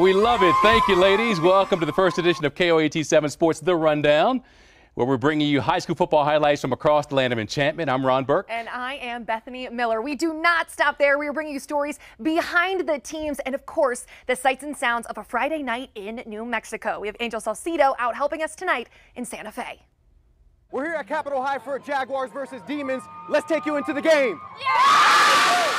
We love it. Thank you, ladies. Welcome to the first edition of KOAT 7 Sports, The Rundown, where we're bringing you high school football highlights from across the land of enchantment. I'm Ron Burke. And I am Bethany Miller. We do not stop there. We are bringing you stories behind the teams and, of course, the sights and sounds of a Friday night in New Mexico. We have Angel Salcido out helping us tonight in Santa Fe. We're here at Capitol High for Jaguars versus Demons. Let's take you into the game. Yeah!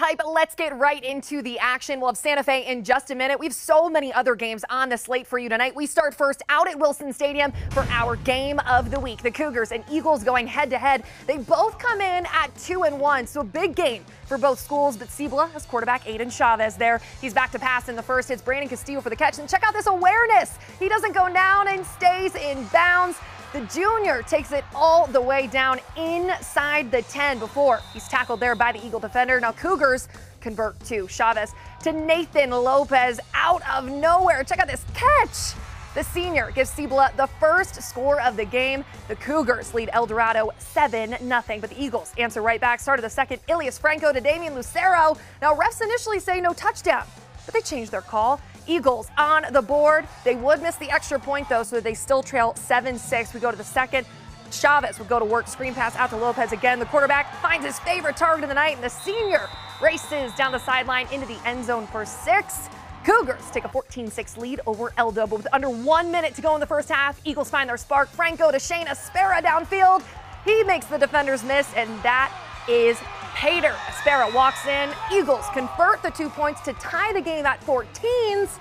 Hype. Let's get right into the action. We'll have Santa Fe in just a minute. We have so many other games on the slate for you tonight. We start first out at Wilson Stadium for our game of the week. The Cougars and Eagles going head to head. They both come in at 2-1, so a big game for both schools, but Cibola has quarterback Aiden Chavez there. He's back to pass in the first. It's Brandon Castillo for the catch, and check out this awareness. He doesn't go down and stays in bounds. The junior takes it all the way down inside the 10 before he's tackled there by the Eagle defender. Now Cougars convert to Chavez to Nathan Lopez out of nowhere. Check out this catch. The senior gives Cibola the first score of the game. The Cougars lead El Dorado 7-0, but the Eagles answer right back. Start of the second, Ilias Franco to Damian Lucero. Now refs initially say no touchdown, but they changed their call. Eagles on the board. They would miss the extra point, though, so they still trail 7-6. We go to the second. Chavez would go to work, screen pass out to Lopez again. The quarterback finds his favorite target of the night, and the senior races down the sideline into the end zone for 6. Cougars take a 14-6 lead over Eldo, but with under 1 minute to go in the first half, Eagles find their spark. Franco to Shane Aspera downfield. He makes the defenders miss, and that is Pater. Aspera walks in. Eagles convert the 2 points to tie the game at 14s,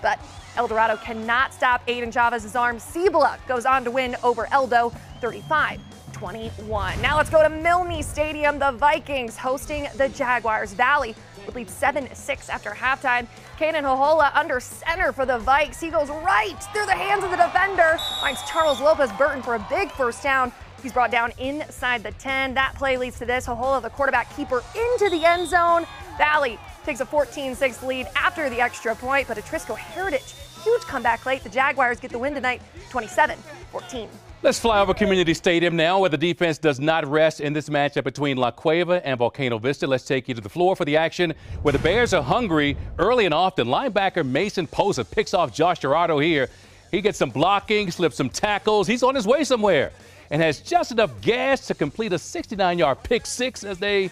but El Dorado cannot stop Aiden Chavez's arm. Cibola goes on to win over Eldo 35-21. Now let's go to Milne Stadium. The Vikings hosting the Jaguars. Valley would lead 7-6 after halftime. Kanan Hohola under center for the Vikes. He goes right through the hands of the defender. Finds Charles Lopez Burton for a big first down. He's brought down inside the 10. That play leads to this. Hohola, the quarterback keeper, into the end zone. Valley takes a 14-6 lead after the extra point, but Atrisco Heritage, huge comeback late. The Jaguars get the win tonight, 27-14. Let's fly over Community Stadium now, where the defense does not rest in this matchup between La Cueva and Volcano Vista. Let's take you to the floor for the action, where the Bears are hungry early and often. Linebacker Mason Posa picks off Josh Gerardo here. He gets some blocking, slips some tackles. He's on his way somewhere and has just enough gas to complete a 69-yard pick six as they're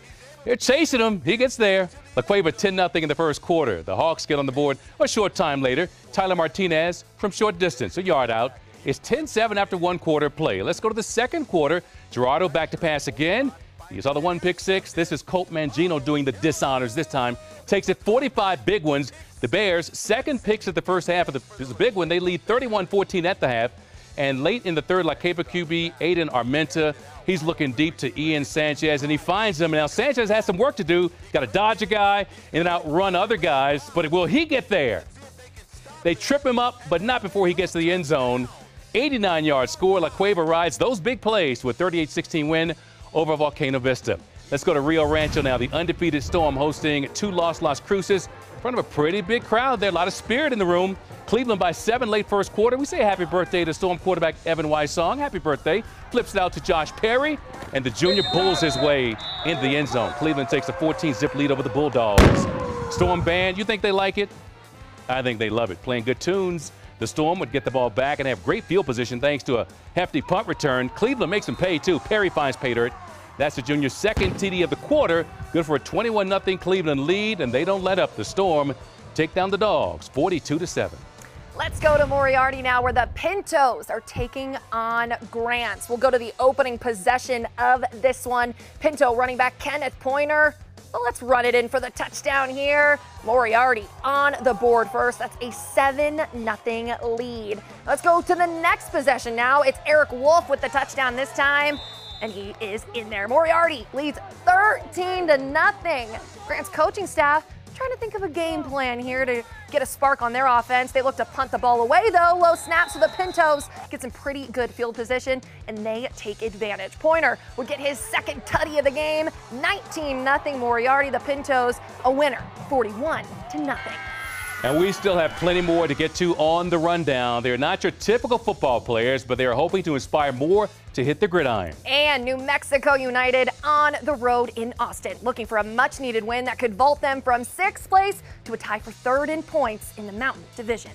chasing him. He gets there. La Cueva 10-0 in the first quarter. The Hawks get on the board a short time later. Tyler Martinez from short distance, a yard out. It's 10-7 after one quarter play. Let's go to the second quarter. Gerardo back to pass again. You saw the one pick six. This is Colt Mangino doing the dishonors this time. Takes it 45 big ones. The Bears, second picks at the first half of this is a big one. They lead 31-14 at the half. And late in the third, La Cueva QB Aiden Armenta, he's looking deep to Ian Sanchez, and he finds him. Now, Sanchez has some work to do. Got to dodge a guy and then outrun other guys. But will he get there? They trip him up, but not before he gets to the end zone. 89-yard score. La Cueva rides those big plays to a 38-16 win over Volcano Vista. Let's go to Rio Rancho now. The undefeated Storm hosting two lost Las Cruces in front of a pretty big crowd there. A lot of spirit in the room. Cleveland by 7 late first quarter. We say happy birthday to Storm quarterback Evan Wysong. Happy birthday. Flips it out to Josh Perry, and the junior bulls his way into the end zone. Cleveland takes a 14-zip lead over the Bulldogs. Storm band, you think they like it? I think they love it. Playing good tunes. The Storm would get the ball back and have great field position thanks to a hefty punt return. Cleveland makes them pay, too. Perry finds pay dirt. That's the junior's second TD of the quarter. Good for a 21-0 Cleveland lead, and they don't let up. The Storm take down the Dogs 42-7. Let's go to Moriarty now, where the Pintos are taking on Grants. We'll go to the opening possession of this one. Pinto running back Kenneth Pointer. Well, let's run it in for the touchdown here. Moriarty on the board first. That's a 7-0 lead. Let's go to the next possession now. It's Eric Wolf with the touchdown this time, and he is in there. Moriarty leads 13-0. Grant's coaching staff trying to think of a game plan here to get a spark on their offense. They look to punt the ball away, though. Low snap, so the Pintos get some pretty good field position, and they take advantage. Pointer would get his second tutty of the game. 19-0 Moriarty. The Pintos a winner, 41-0. And we still have plenty more to get to on the rundown. They're not your typical football players, but they are hoping to inspire more to hit the gridiron. And New Mexico United on the road in Austin, looking for a much-needed win that could vault them from 6th place to a tie for 3rd in points in the Mountain Division.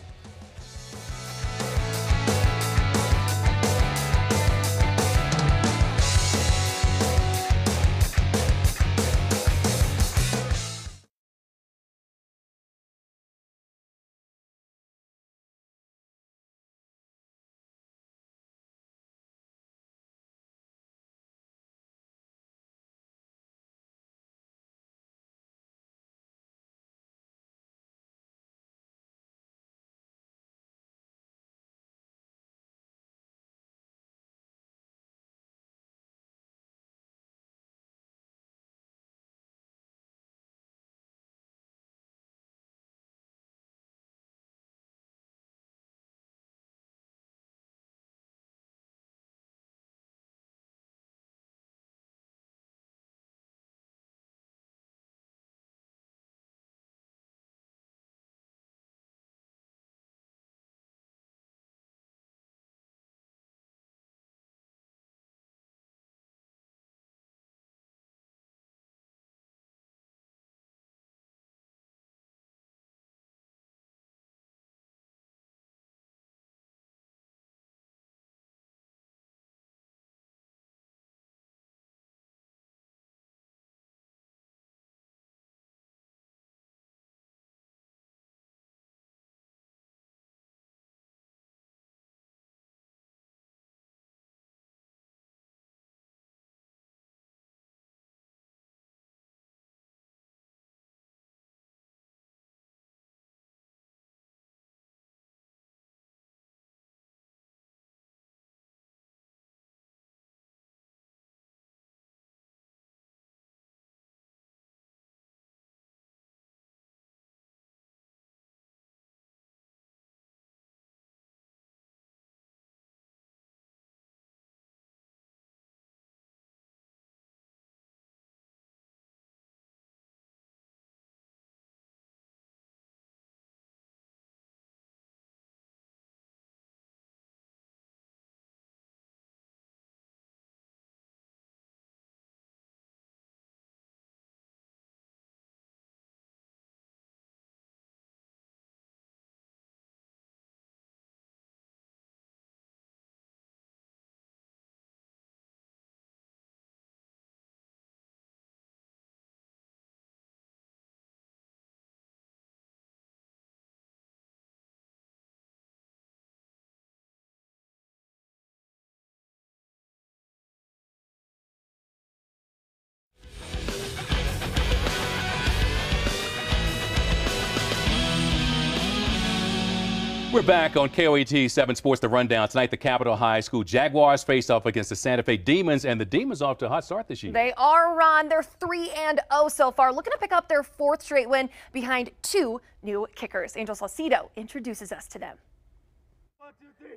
We're back on KOAT 7 Sports, the rundown. Tonight, the Capital High School Jaguars face off against the Santa Fe Demons, and the Demons off to a hot start this year. They are, Ron. They're 3-0 so far, looking to pick up their 4th straight win behind 2 new kickers. Angel Salcido introduces us to them.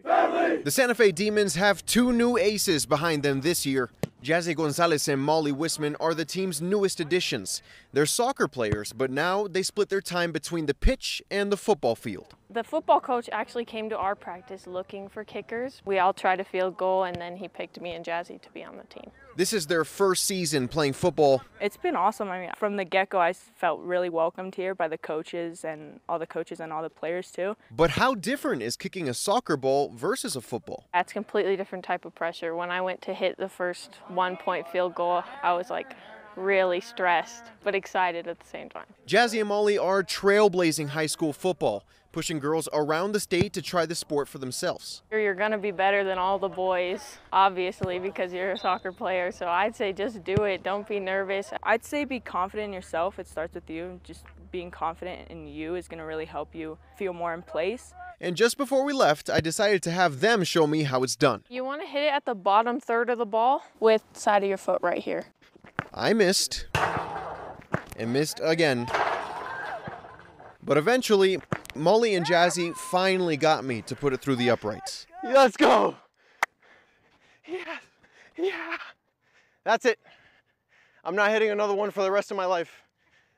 The Santa Fe Demons have 2 new aces behind them this year. Jazzy Gonzalez and Molly Wisman are the team's newest additions. They're soccer players, but now they split their time between the pitch and the football field. The football coach actually came to our practice looking for kickers. We all tried a field goal, and then he picked me and Jazzy to be on the team. This is their first season playing football. It's been awesome. I mean, from the get-go, I felt really welcomed here by the coaches and all the players too. But how different is kicking a soccer ball versus a football? That's a completely different type of pressure. When I went to hit the first 1-point field goal, I was like really stressed, but excited at the same time. Jazzy and Molly are trailblazing high school football, pushing girls around the state to try the sport for themselves. You're going to be better than all the boys, obviously, because you're a soccer player. So I'd say just do it. Don't be nervous. I'd say be confident in yourself. It starts with you. Just being confident in you is going to really help you feel more in place. And just before we left, I decided to have them show me how it's done. You want to hit it at the bottom third of the ball with the side of your foot right here. I missed, and missed again. But eventually, Molly and Jazzy finally got me to put it through the uprights. Let's go. Yes. Yeah. That's it. I'm not hitting another one for the rest of my life.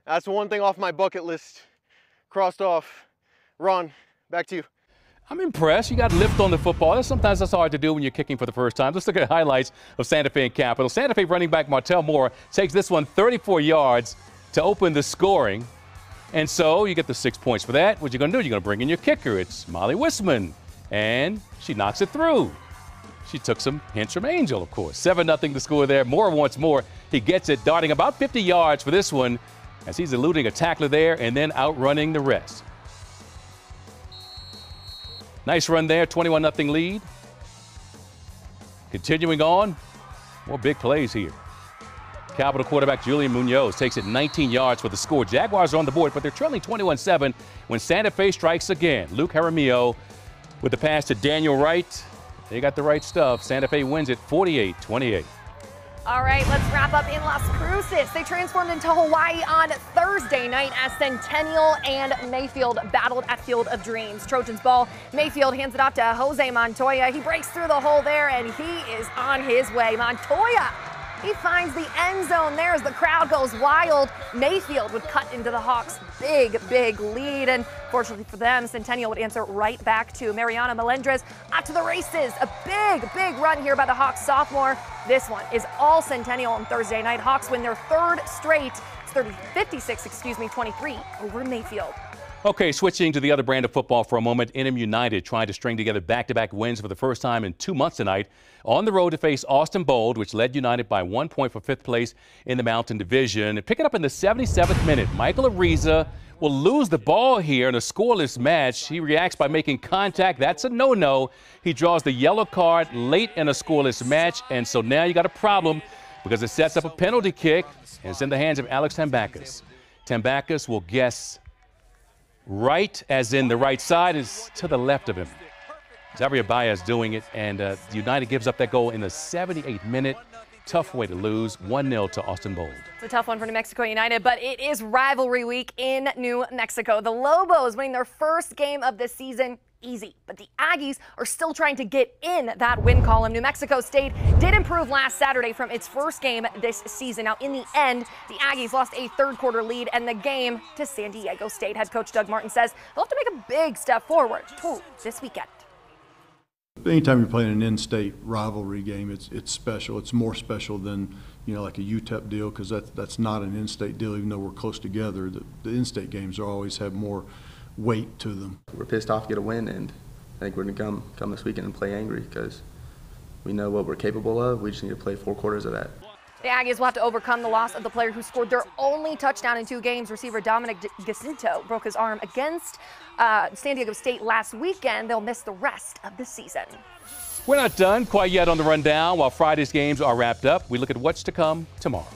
That's one thing off my bucket list. Crossed off. Ron, back to you. I'm impressed. You got lift on the football. Sometimes that's hard to do when you're kicking for the first time. Let's look at highlights of Santa Fe and Capital. Santa Fe running back Martell Moore takes this one 34 yards to open the scoring. And so you get the 6 points for that. What you're going to do, you're going to bring in your kicker. It's Molly Wisman. And she knocks it through. She took some hints from Angel, of course. 7-0 the score there. Moore wants more. He gets it, darting about 50 yards for this one as he's eluding a tackler there and then outrunning the rest. Nice run there, 21-0 lead. Continuing on, more big plays here. Capital quarterback Julian Munoz takes it 19 yards for the score. Jaguars are on the board, but they're trailing 21-7 when Santa Fe strikes again. Luke Jaramillo with the pass to Daniel Wright. They got the right stuff. Santa Fe wins it 48-28. All right, let's wrap up in Las Cruces. They transformed into Hawaii on Thursday night as Centennial and Mayfield battled at Field of Dreams. Trojans ball. Mayfield hands it off to Jose Montoya. He breaks through the hole there, and he is on his way. Montoya, he finds the end zone there as the crowd goes wild. Mayfield would cut into the Hawks' big lead, and fortunately for them, Centennial would answer right back to Mariana Melendrez off to the races. A big run here by the Hawks sophomore. This one is all Centennial on Thursday night. Hawks win their third straight. It's 23 over Mayfield. Okay, switching to the other brand of football for a moment. NM United trying to string together back-to-back wins for the first time in 2 months tonight. On the road to face Austin Bold, which led United by 1 point for 5th place in the Mountain Division. Pick it up in the 77th minute. Michael Ariza will lose the ball here in a scoreless match. He reacts by making contact. That's a no-no. He draws the yellow card late in a scoreless match, and so now you got a problem because it sets up a penalty kick, and it's in the hands of Alex Tambakis. Tambakis will guess right, as in the right side, is to the left of him. Xavier Baez doing it, and United gives up that goal in the 78th minute. Tough way to lose, 1-0 to Austin Bold. It's a tough one for New Mexico United, but it is rivalry week in New Mexico. The Lobos winning their first game of the season easy, but the Aggies are still trying to get in that win column. New Mexico State did improve last Saturday from its first game this season. Now, in the end, the Aggies lost a third-quarter lead and the game to San Diego State. Head coach Doug Martin says they'll have to make a big step forward this weekend. Anytime you're playing an in-state rivalry game, it's special. It's more special than, like a UTEP deal, because that's not an in-state deal. Even though we're close together, the in-state games always have more weight to them. We're pissed off to get a win, and I think we're going to come this weekend and play angry because we know what we're capable of. We just need to play 4 quarters of that. The Aggies will have to overcome the loss of the player who scored their only touchdown in 2 games. Receiver Dominic Jacinto broke his arm against San Diego State last weekend. They'll miss the rest of the season. We're not done quite yet on the rundown. While Friday's games are wrapped up, we look at what's to come tomorrow.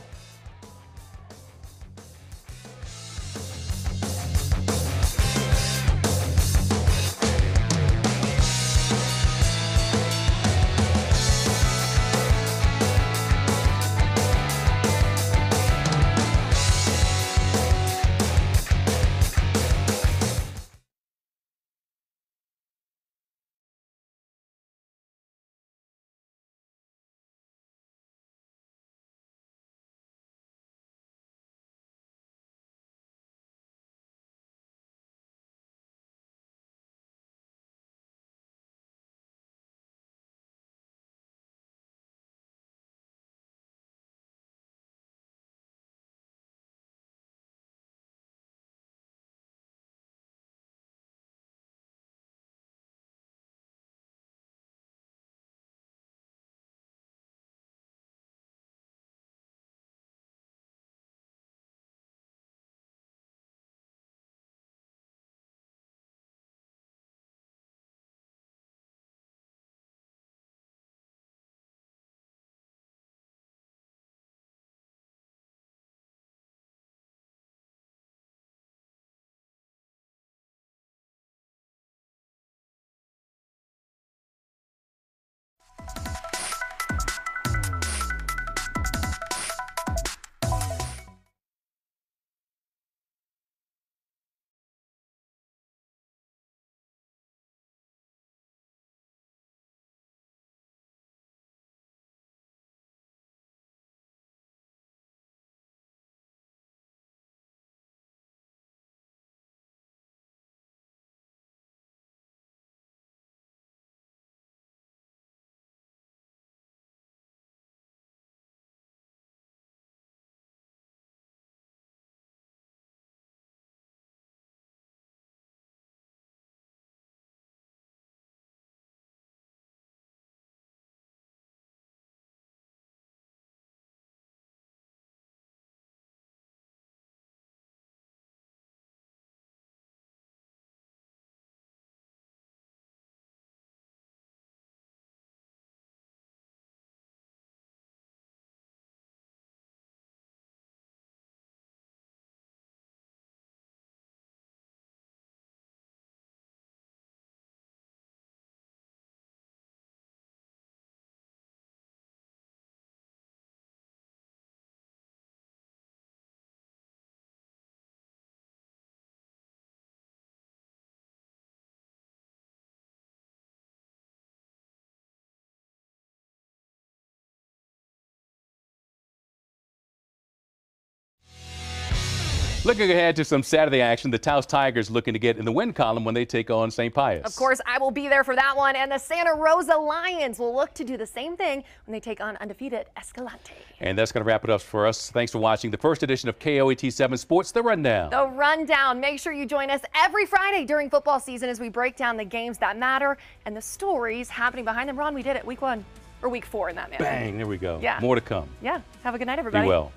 Looking ahead to some Saturday action, the Taos Tigers looking to get in the win column when they take on St. Pius. Of course, I will be there for that one. And the Santa Rosa Lions will look to do the same thing when they take on undefeated Escalante. And that's going to wrap it up for us. Thanks for watching the first edition of KOAT 7 Sports, The Rundown. The Rundown. Make sure you join us every Friday during football season as we break down the games that matter and the stories happening behind them. Ron, we did it week 1 or week 4 in that manner. Bang, there we go. Yeah. More to come. Yeah. Have a good night, everybody. Be well.